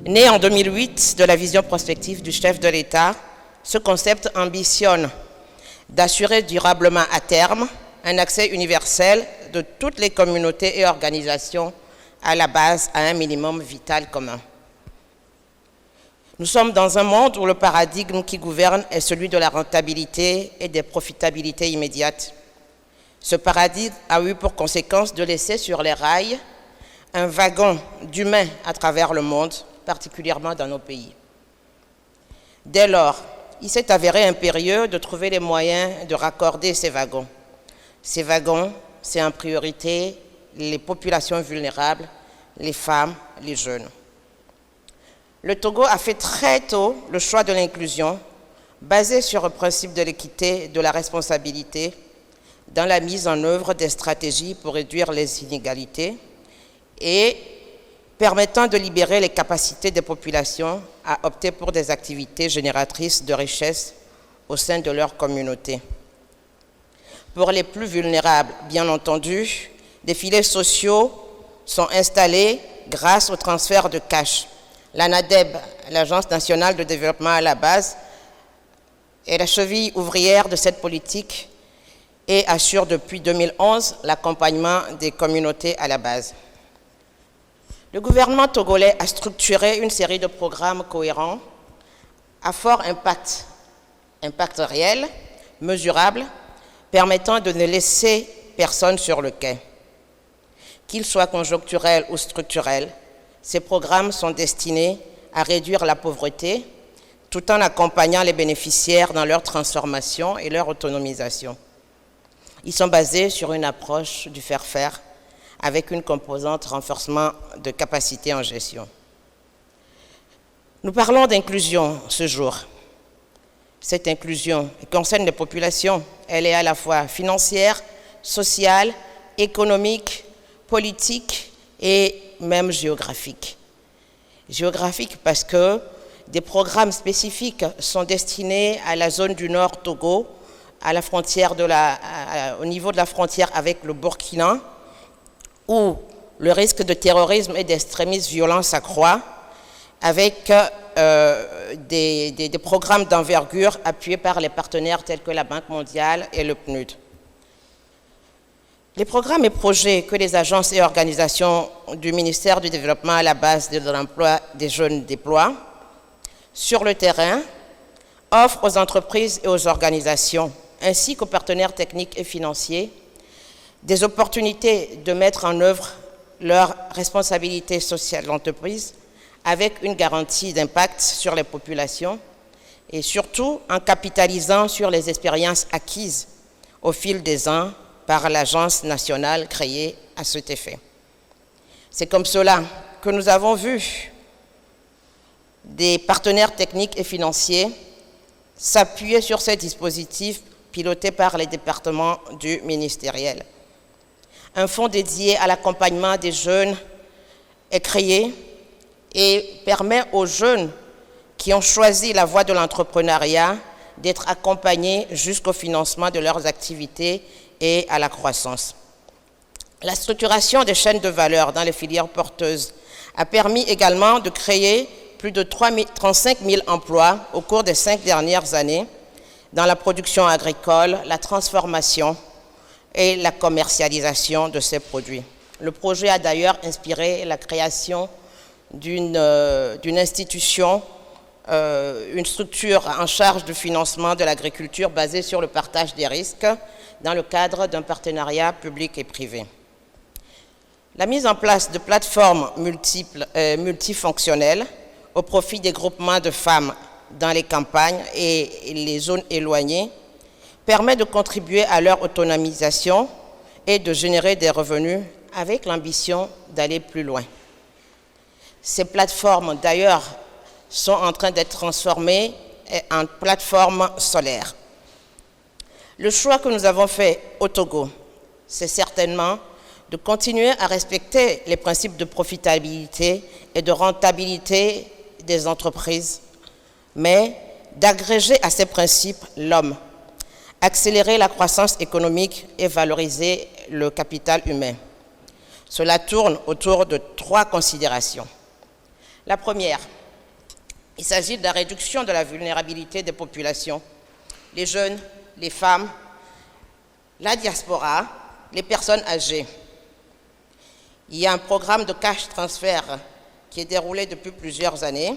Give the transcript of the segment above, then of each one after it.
Né en 2008 de la vision prospective du chef de l'État, ce concept ambitionne d'assurer durablement à terme un accès universel de toutes les communautés et organisations à la base à un minimum vital commun. Nous sommes dans un monde où le paradigme qui gouverne est celui de la rentabilité et des profitabilités immédiates. Ce paradigme a eu pour conséquence de laisser sur les rails un wagon d'humains à travers le monde, particulièrement dans nos pays. Dès lors, il s'est avéré impérieux de trouver les moyens de raccorder ces wagons. Ces wagons, c'est en priorité les populations vulnérables, les femmes, les jeunes. Le Togo a fait très tôt le choix de l'inclusion, basé sur le principe de l'équité et de la responsabilité, dans la mise en œuvre des stratégies pour réduire les inégalités et permettant de libérer les capacités des populations à opter pour des activités génératrices de richesse au sein de leur communauté. Pour les plus vulnérables, bien entendu, des filets sociaux sont installés grâce au transfert de cash. L'ANADEB, l'Agence nationale de développement à la base, est la cheville ouvrière de cette politique et assure depuis 2011 l'accompagnement des communautés à la base. Le gouvernement togolais a structuré une série de programmes cohérents à fort impact réel, mesurable, permettant de ne laisser personne sur le quai. Qu'ils soient conjoncturels ou structurels, ces programmes sont destinés à réduire la pauvreté tout en accompagnant les bénéficiaires dans leur transformation et leur autonomisation. Ils sont basés sur une approche du faire-faire avec une composante renforcement de capacité en gestion. Nous parlons d'inclusion ce jour. Cette inclusion concerne les populations. Elle est à la fois financière, sociale, économique, politique et même géographique. Géographique parce que des programmes spécifiques sont destinés à la zone du Nord Togo, à la frontière au niveau de la frontière avec le Burkina, où le risque de terrorisme et d'extrémisme violent s'accroît, avec des programmes d'envergure appuyés par les partenaires tels que la Banque mondiale et le PNUD. Les programmes et projets que les agences et organisations du ministère du Développement à la base de l'emploi des jeunes déploient sur le terrain offrent aux entreprises et aux organisations, ainsi qu'aux partenaires techniques et financiers, des opportunités de mettre en œuvre leur responsabilité sociale d'entreprise avec une garantie d'impact sur les populations et surtout en capitalisant sur les expériences acquises au fil des ans par l'agence nationale créée à cet effet. C'est comme cela que nous avons vu des partenaires techniques et financiers s'appuyer sur ces dispositifs pilotés par les départements du ministériel. Un fonds dédié à l'accompagnement des jeunes est créé et permet aux jeunes qui ont choisi la voie de l'entrepreneuriat d'être accompagnés jusqu'au financement de leurs activités et à la croissance. La structuration des chaînes de valeur dans les filières porteuses a permis également de créer plus de 35 000 emplois au cours des 5 dernières années dans la production agricole, la transformation et la commercialisation de ces produits. Le projet a d'ailleurs inspiré la création d'une institution, une structure en charge du financement de l'agriculture basée sur le partage des risques dans le cadre d'un partenariat public et privé. La mise en place de plateformes multifonctionnelles au profit des groupements de femmes dans les campagnes et les zones éloignées permet de contribuer à leur autonomisation et de générer des revenus avec l'ambition d'aller plus loin. Ces plateformes, d'ailleurs, sont en train d'être transformées en plateformes solaires. Le choix que nous avons fait au Togo, c'est certainement de continuer à respecter les principes de profitabilité et de rentabilité des entreprises, mais d'agréger à ces principes l'homme, accélérer la croissance économique et valoriser le capital humain. Cela tourne autour de 3 considérations. La première, il s'agit de la réduction de la vulnérabilité des populations, les jeunes, les femmes, la diaspora, les personnes âgées. Il y a un programme de cash transfert qui est déroulé depuis plusieurs années.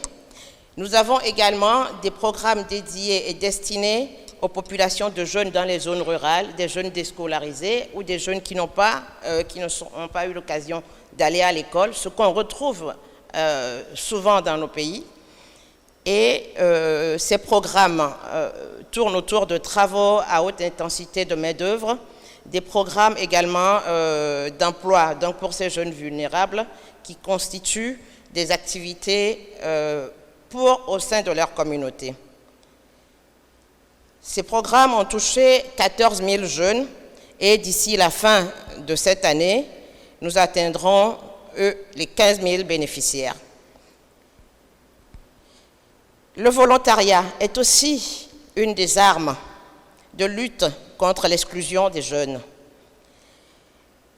Nous avons également des programmes dédiés et destinés aux populations de jeunes dans les zones rurales, des jeunes déscolarisés ou des jeunes qui n'ont pas eu l'occasion d'aller à l'école, ce qu'on retrouve souvent dans nos pays. Et ces programmes tournent autour de travaux à haute intensité de main-d'œuvre, des programmes également d'emploi, donc pour ces jeunes vulnérables, qui constituent des activités au sein de leur communauté. Ces programmes ont touché 14 000 jeunes et d'ici la fin de cette année, nous atteindrons les 15 000 bénéficiaires. Le volontariat est aussi une des armes de lutte contre l'exclusion des jeunes.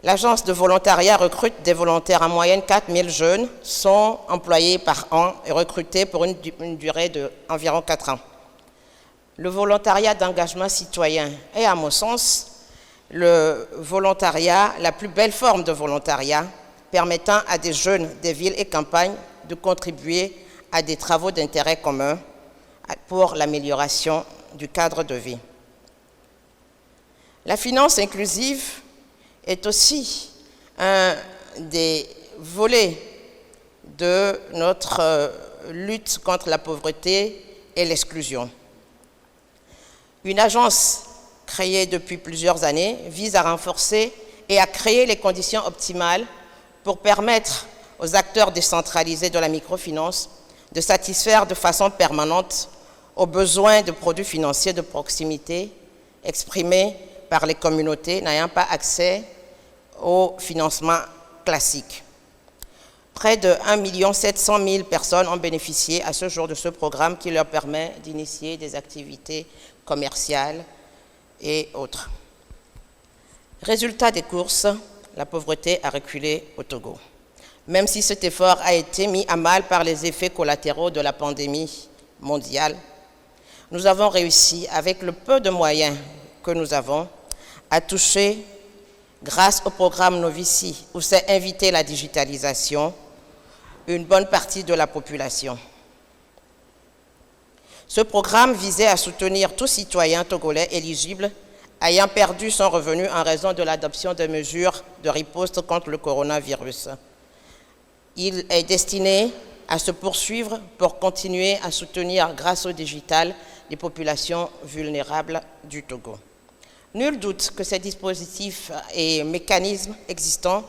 L'agence de volontariat recrute des volontaires. En moyenne, 4 000 jeunes sont employés par an et recrutés pour une durée d'environ 4 ans. Le volontariat d'engagement citoyen est, à mon sens, le volontariat, la plus belle forme de volontariat, permettant à des jeunes des villes et campagnes de contribuer à des travaux d'intérêt commun pour l'amélioration du cadre de vie. La finance inclusive est aussi un des volets de notre lutte contre la pauvreté et l'exclusion. Une agence créée depuis plusieurs années vise à renforcer et à créer les conditions optimales pour permettre aux acteurs décentralisés de la microfinance de satisfaire de façon permanente aux besoins de produits financiers de proximité exprimés par les communautés n'ayant pas accès au financement classique. Près de 1 700 000 personnes ont bénéficié à ce jour de ce programme qui leur permet d'initier des activités commerciales et autres. Résultat des courses, la pauvreté a reculé au Togo. Même si cet effort a été mis à mal par les effets collatéraux de la pandémie mondiale, nous avons réussi, avec le peu de moyens que nous avons, à toucher, grâce au programme Novici, où s'est invitée la digitalisation, une bonne partie de la population. Ce programme visait à soutenir tout citoyen togolais éligible ayant perdu son revenu en raison de l'adoption de mesures de riposte contre le coronavirus. Il est destiné à se poursuivre pour continuer à soutenir, grâce au digital, les populations vulnérables du Togo. Nul doute que ces dispositifs et mécanismes existants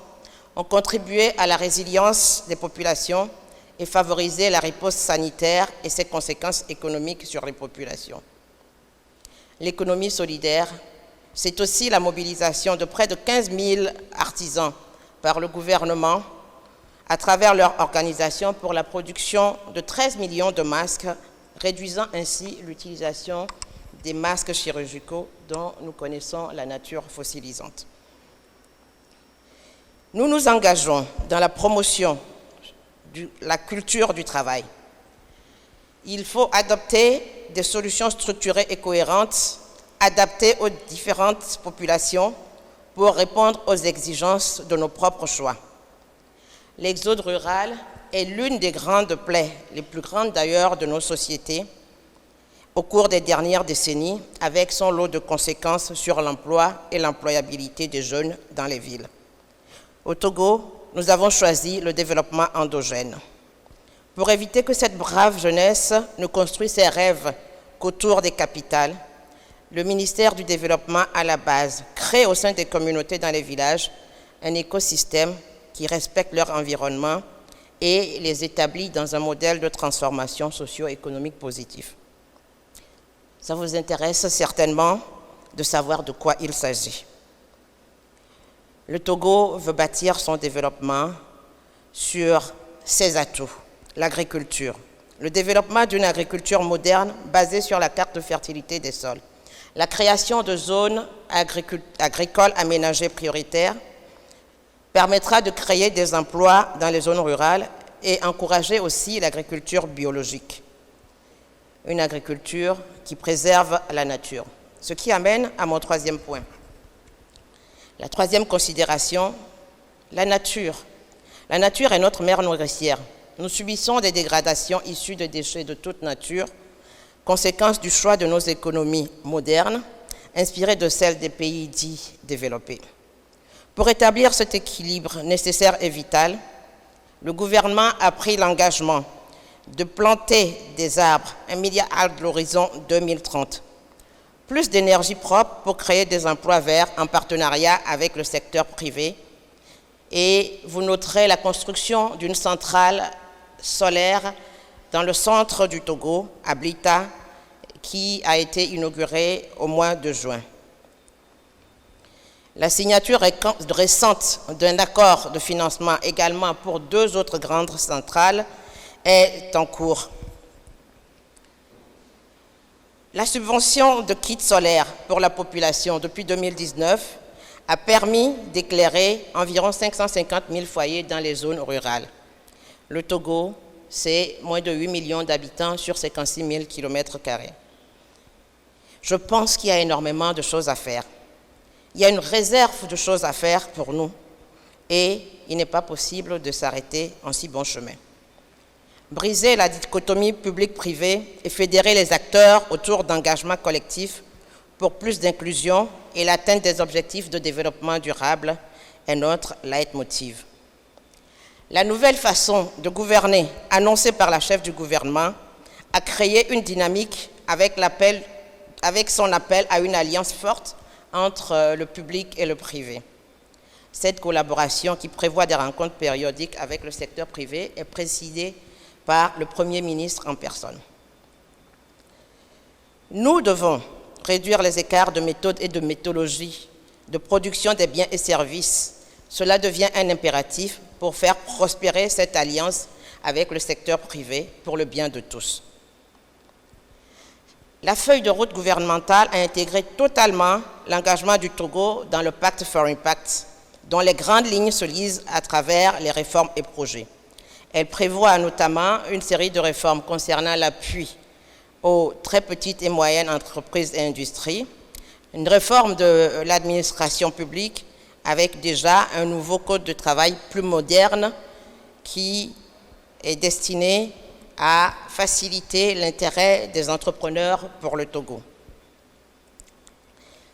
ont contribué à la résilience des populations et favorisé la riposte sanitaire et ses conséquences économiques sur les populations. L'économie solidaire, c'est aussi la mobilisation de près de 15 000 artisans par le gouvernement à travers leur organisation pour la production de 13 millions de masques, réduisant ainsi l'utilisation des masques chirurgicaux dont nous connaissons la nature fossilisante. Nous nous engageons dans la promotion de la culture du travail. Il faut adopter des solutions structurées et cohérentes, adaptées aux différentes populations pour répondre aux exigences de nos propres choix. L'exode rural est l'une des grandes plaies, les plus grandes d'ailleurs, de nos sociétés au cours des dernières décennies, avec son lot de conséquences sur l'emploi et l'employabilité des jeunes dans les villes. Au Togo, nous avons choisi le développement endogène. Pour éviter que cette brave jeunesse ne construise ses rêves qu'autour des capitales, le ministère du Développement, à la base, crée au sein des communautés dans les villages un écosystème qui respecte leur environnement et les établit dans un modèle de transformation socio-économique positif. Ça vous intéresse certainement de savoir de quoi il s'agit. Le Togo veut bâtir son développement sur ses atouts, l'agriculture, le développement d'une agriculture moderne basée sur la carte de fertilité des sols, la création de zones agricoles aménagées prioritaires permettra de créer des emplois dans les zones rurales et encourager aussi l'agriculture biologique, une agriculture qui préserve la nature. Ce qui amène à mon troisième point. La troisième considération, la nature. La nature est notre mère nourricière. Nous subissons des dégradations issues de déchets de toute nature, conséquence du choix de nos économies modernes, inspirées de celles des pays dits développés. Pour établir cet équilibre nécessaire et vital, le gouvernement a pris l'engagement de planter des arbres, 1 milliard à l'horizon 2030. Plus d'énergie propre pour créer des emplois verts en partenariat avec le secteur privé. Et vous noterez la construction d'une centrale solaire dans le centre du Togo, à Blita, qui a été inaugurée au mois de juin. La signature récente d'un accord de financement également pour 2 autres grandes centrales est en cours. La subvention de kits solaires pour la population depuis 2019 a permis d'éclairer environ 550 000 foyers dans les zones rurales. Le Togo, c'est moins de 8 millions d'habitants sur 56 000 km². Je pense qu'il y a énormément de choses à faire. Il y a une réserve de choses à faire pour nous et il n'est pas possible de s'arrêter en si bon chemin. Briser la dichotomie public-privé et fédérer les acteurs autour d'engagements collectifs pour plus d'inclusion et l'atteinte des objectifs de développement durable est notre leitmotiv. La nouvelle façon de gouverner annoncée par la chef du gouvernement a créé une dynamique avec son appel à une alliance forte entre le public et le privé. Cette collaboration, qui prévoit des rencontres périodiques avec le secteur privé, est présidée par le Premier ministre en personne. Nous devons réduire les écarts de méthode et de méthodologie de production des biens et services. Cela devient un impératif pour faire prospérer cette alliance avec le secteur privé pour le bien de tous. La feuille de route gouvernementale a intégré totalement l'engagement du Togo dans le Pacte for Impact, dont les grandes lignes se lisent à travers les réformes et projets. Elle prévoit notamment une série de réformes concernant l'appui aux très petites et moyennes entreprises et industries, une réforme de l'administration publique avec déjà un nouveau code de travail plus moderne qui est destiné à faciliter l'intérêt des entrepreneurs pour le Togo.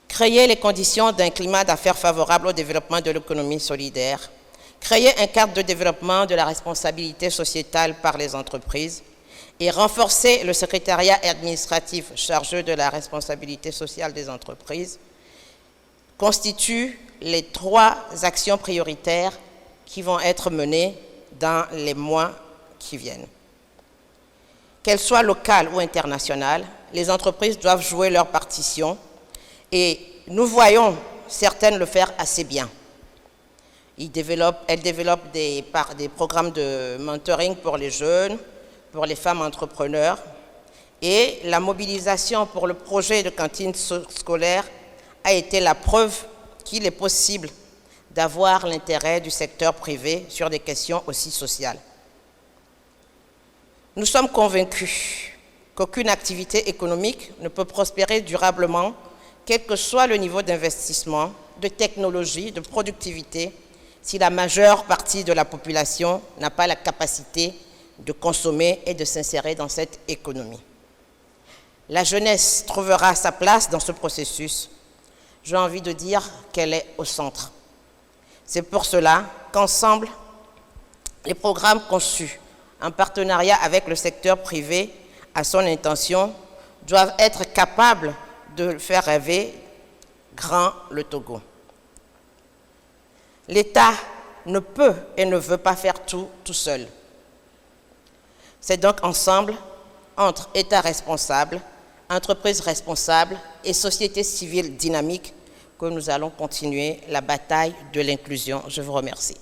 Créer les conditions d'un climat d'affaires favorable au développement de l'économie solidaire, créer un cadre de développement de la responsabilité sociétale par les entreprises et renforcer le secrétariat administratif chargé de la responsabilité sociale des entreprises constituent les 3 actions prioritaires qui vont être menées dans les mois qui viennent. Qu'elles soient locales ou internationales, les entreprises doivent jouer leur partition et nous voyons certaines le faire assez bien. Elles développent des programmes de mentoring pour les jeunes, pour les femmes entrepreneurs et la mobilisation pour le projet de cantine scolaire a été la preuve qu'il est possible d'avoir l'intérêt du secteur privé sur des questions aussi sociales. Nous sommes convaincus qu'aucune activité économique ne peut prospérer durablement, quel que soit le niveau d'investissement, de technologie, de productivité, si la majeure partie de la population n'a pas la capacité de consommer et de s'insérer dans cette économie. La jeunesse trouvera sa place dans ce processus. J'ai envie de dire qu'elle est au centre. C'est pour cela qu'ensemble, les programmes conçus en partenariat avec le secteur privé à son intention doivent être capables de faire rêver grand le Togo. L'État ne peut et ne veut pas faire tout seul. C'est donc ensemble, entre État responsable, entreprises responsables et société civile dynamique, que nous allons continuer la bataille de l'inclusion. Je vous remercie.